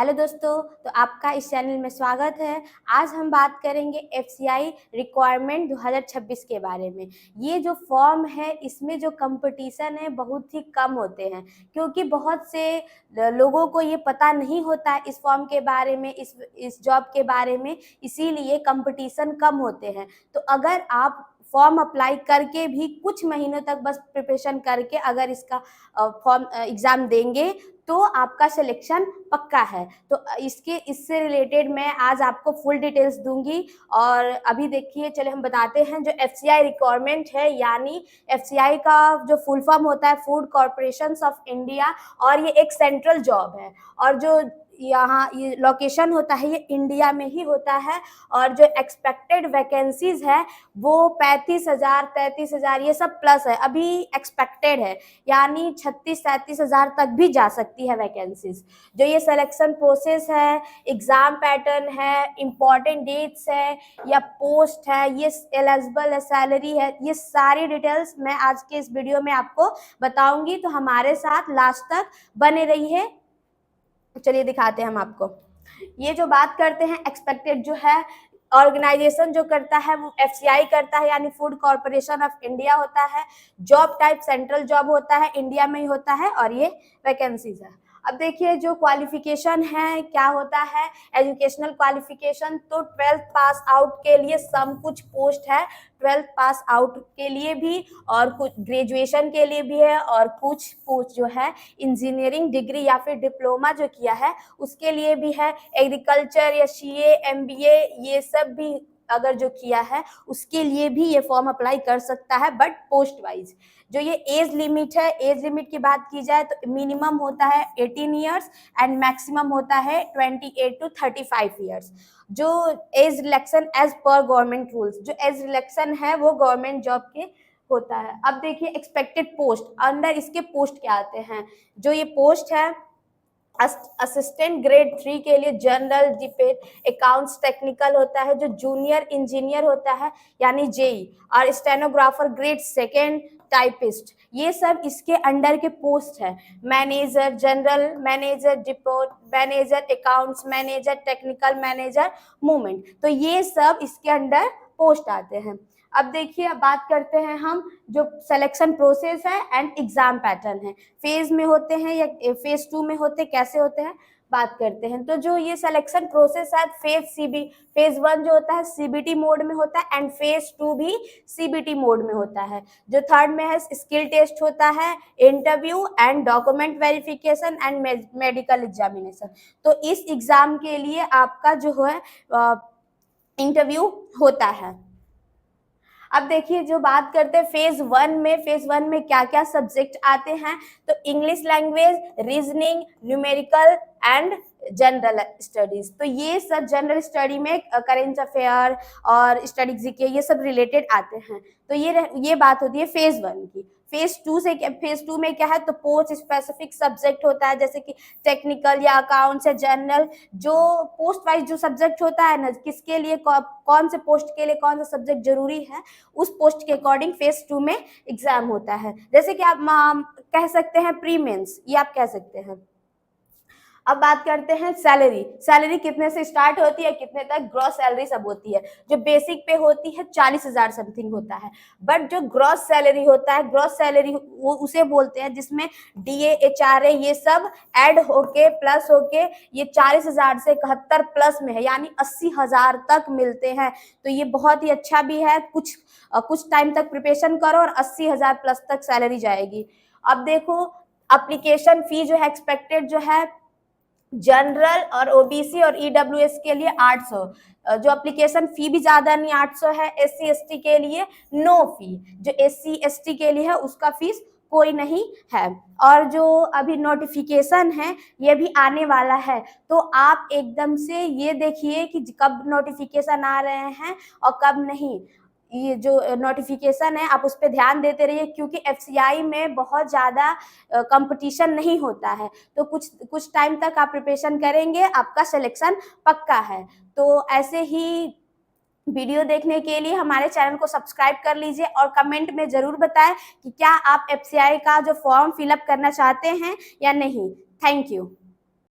Hello दोस्तों, तो आपका इस चैनल में स्वागत है। आज हम बात करेंगे एफसीआई रिक्वायरमेंट 2026 के बारे में। ये जो फॉर्म है इसमें जो कंपटीशन है बहुत ही कम होते हैं, क्योंकि बहुत से लोगों को ये पता नहीं होता है इस फॉर्म के बारे में, इस जॉब के बारे में, इसीलिए कंपटीशन कम होते हैं। तो अगर आप फॉर्म अप्लाई करके भी कुछ महीनों तक बस प्रिपरेशन करके अगर इसका फॉर्म एग्ज़ाम देंगे तो आपका सिलेक्शन पक्का है। तो इससे रिलेटेड मैं आज आपको फुल डिटेल्स दूंगी। और अभी देखिए, चले हम बताते हैं जो एफसीआई रिक्वायरमेंट है, यानी एफसीआई का जो फुल फॉर्म होता है फूड कॉर्पोरेशन ऑफ इंडिया, और ये एक सेंट्रल जॉब है। और जो यहाँ ये लोकेशन होता है ये इंडिया में ही होता है। और जो एक्सपेक्टेड वैकेंसीज है वो 35,000 33,000 ये सब प्लस है, अभी एक्सपेक्टेड है, यानी 36-37,000 तक भी जा सकती है वैकेंसीज। जो ये सिलेक्शन प्रोसेस है, एग्जाम पैटर्न है, इम्पॉर्टेंट डेट्स है या पोस्ट है, ये एलिजिबल सैलरी है, ये सारी डिटेल्स मैं आज के इस वीडियो में आपको बताऊंगी। तो हमारे साथ लास्ट तक बने रहिए। चलिए दिखाते हैं हम आपको। ये जो बात करते हैं एक्सपेक्टेड जो है, ऑर्गेनाइजेशन जो करता है वो एफसीआई करता है, यानी फूड कॉर्पोरेशन ऑफ इंडिया होता है। जॉब टाइप सेंट्रल जॉब होता है, इंडिया में ही होता है, और ये वैकेंसीज है। अब देखिए जो क्वालिफिकेशन है क्या होता है, एजुकेशनल क्वालिफिकेशन तो 12th पास आउट के लिए सम कुछ पोस्ट है, 12th पास आउट के लिए भी, और कुछ ग्रेजुएशन के लिए भी है, और कुछ पोस्ट जो है इंजीनियरिंग डिग्री या फिर डिप्लोमा जो किया है उसके लिए भी है। एग्रीकल्चर या सीए एमबीए ये सब भी अगर जो किया है उसके लिए भी ये फॉर्म अप्लाई कर सकता है, बट पोस्ट वाइज। जो ये एज लिमिट है, एज लिमिट की बात की जाए तो मिनिमम होता है 18 ईयर्स एंड मैक्सिमम होता है 28 to 35 ईयर्स। जो एज रिलैक्सन एज पर गवर्नमेंट रूल्स, जो एज रिलैक्सन है वो गवर्नमेंट जॉब के होता है। अब देखिए एक्सपेक्टेड पोस्ट, अंदर इसके पोस्ट क्या आते हैं। जो ये पोस्ट है असिस्टेंट ग्रेड 3 के लिए जनरल डिफेंस अकाउंट्स टेक्निकल होता है, जो जूनियर इंजीनियर होता है यानी जेई, और स्टेनोग्राफर ग्रेड 2 टाइपिस्ट, ये सब इसके अंडर के पोस्ट है। Manager, general manager, depot manager, accounts manager, technical manager, movement, तो ये सब इसके अंडर पोस्ट आते हैं। अब देखिए, अब बात करते हैं हम जो सिलेक्शन प्रोसेस है एंड एग्जाम पैटर्न है, फेज में होते हैं या फेज 2 में होते, कैसे होते हैं बात करते हैं। तो जो ये सिलेक्शन प्रोसेस है, फेज 1 जो होता है सीबीटी मोड में होता है, एंड फेज 2 भी सीबीटी मोड में होता है। जो थर्ड में है स्किल टेस्ट होता है, interview and document verification and medical examination. तो इस एग्जाम के लिए आपका जो है इंटरव्यू होता है। अब देखिए जो बात करते हैं फेज 1 में क्या क्या सब्जेक्ट आते हैं, तो English language, reasoning, numerical and general studies. तो ये सब जनरल स्टडी में करेंट अफेयर और स्टडी जीके ये सब रिलेटेड आते हैं। तो ये बात होती है फेज 1 की। फेज 2 में क्या है, तो पोस्ट स्पेसिफिक सब्जेक्ट होता है, जैसे कि टेक्निकल या अकाउंट्स या जनरल। जो पोस्ट वाइज जो सब्जेक्ट होता है ना, किसके लिए कौन से पोस्ट के लिए कौन सा सब्जेक्ट जरूरी है, उस पोस्ट के अकॉर्डिंग फेज 2 में एग्जाम होता है। जैसे कि आप कह सकते हैं प्री मेंस, ये आप कह सकते हैं। अब बात करते हैं सैलरी कितने से स्टार्ट होती है, कितने तक ग्रॉस सैलरी सब होती है। जो बेसिक पे होती है 40,000 समथिंग होता है, बट जो ग्रॉस सैलरी होता है, ग्रॉस सैलरी वो उसे बोलते हैं जिसमें डीए एचआरए ये सब ऐड होके प्लस होके ये 40,000 से 71 प्लस में है, यानी 80,000 तक मिलते हैं। तो ये बहुत ही अच्छा भी है, कुछ टाइम तक प्रिपरेशन करो और 80,000 प्लस तक सैलरी जाएगी। अब देखो एप्लीकेशन फी जो है एक्सपेक्टेड जो है जनरल और ओबीसी और ईडब्ल्यूएस के लिए 800, जो एप्लीकेशन फी भी ज्यादा नहीं 800 है। एससी एसटी के लिए नो फी, जो एससी एसटी के लिए है उसका फीस कोई नहीं है। और जो अभी नोटिफिकेशन है ये भी आने वाला है, तो आप एकदम से ये देखिए कि कब नोटिफिकेशन आ रहे हैं और कब नहीं। ये जो नोटिफिकेशन है आप उस पर ध्यान देते रहिए, क्योंकि एफसीआई में बहुत ज़्यादा कंपटीशन नहीं होता है। तो कुछ टाइम तक आप प्रिपरेशन करेंगे, आपका सिलेक्शन पक्का है। तो ऐसे ही वीडियो देखने के लिए हमारे चैनल को सब्सक्राइब कर लीजिए, और कमेंट में ज़रूर बताएं कि क्या आप एफसीआई का जो फॉर्म फिलअप करना चाहते हैं या नहीं। Thank you.